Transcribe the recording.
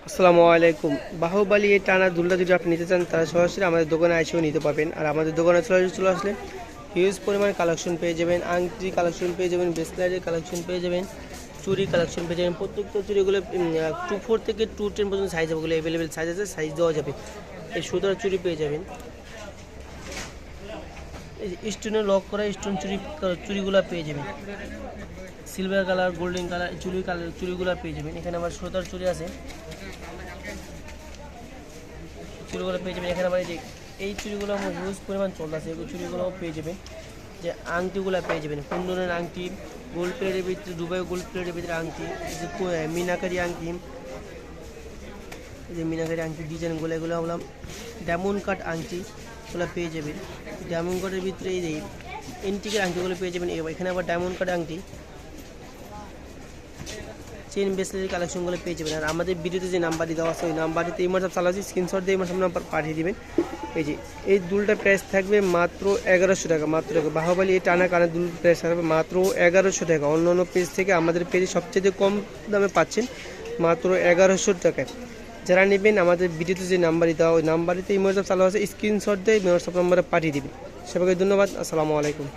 আসসালামু আলাইকুম। বাহুবলী এই টানা দুলটা যদি আপনি নিতে চান তারা সরাসরি আমাদের দোকানে এসেও নিতে পারবেন। আর আমাদের দোকানে চলে আসলে হিউজ পরিমাণে কালেকশন পেয়ে যাবেন, আংটি কালেকশন পেয়ে যাবেন, ব্রেসলেটের কালেকশন পেয়ে যাবেন, চুরি কালেকশন পেয়ে যাবেন। প্রত্যেকটা চুরিগুলো 2 4 থেকে 2 10 পর্যন্ত সাইজ হবে, অ্যাভেলেবেল সাইজ আছে, সাইজ দেওয়া যাবে। এই সুতার চুরি পেয়ে যাবেন, এই স্টোনে লক করা স্টোন চুরিগুলো পেয়ে যাবেন, সিলভার কালার, গোল্ডেন কালার চুরিগুলো পেয়ে যাবেন। এখানে আমার সুতার চুরি আছে, চুড়িগুলো পেয়ে যাবেন। এখানে মানে যে এই চুড়িগুলো আমার হিউজ পরিমাণ চলতেছে, এই চুড়িগুলোও পেয়ে যাবেন। যে আংটিগুলো পেয়ে যাবেন, কুন্দনের আংটি, গোল্ড প্লেটের ভিতরে, দুবাই গোল্ড প্লেটের ভিতরে আংটি, এই যে মিনাকারি আংটি, এই যে মিনাকারি আংটি ডিজাইনগুলো, এগুলো হলাম ডায়মন্ড কাট আংটিগুলো পেয়ে যাবেন। ডায়মন্ড কাটের ভিতরে এই যে এন্টিকের আংটিগুলো পেয়ে যাবেন। এখানে আবার ডায়মন্ড কাট আংটি, চেন ব্রেসলেটের কালেকশনগুলো পেয়ে যাবেন। আর আমাদের ভিডিওতে যে নাম্বারটি দেওয়া আছে ওই নাম্বারটিতে এই মাসে চালাচ্ছি, স্ক্রিনশট দিয়ে এই মাসে নাম্বার পাঠিয়ে দেবেন। এই যে এই দুলটা প্রাইস থাকবে মাত্র 1100 টাকা, মাত্র বাহুবলী এই টানা কানের দুল প্রাইস থাকবে মাত্র 1100 টাকা। অন্য অন্য পেজ থেকে আমাদের পেজে সবচেয়ে কম দামে পাচ্ছেন মাত্র 1100 টাকায়। যারা নেবেন আমাদের ভিডিওতে যে নাম্বারটি দেওয়া ওই নাম্বারটিতে এই মাসে চালু আছে, স্ক্রিনশট দিয়ে হোয়াটসঅ্যাপ নাম্বারে পাঠিয়ে দেবেন। সবাইকে ধন্যবাদ। আসসালামু আলাইকুম।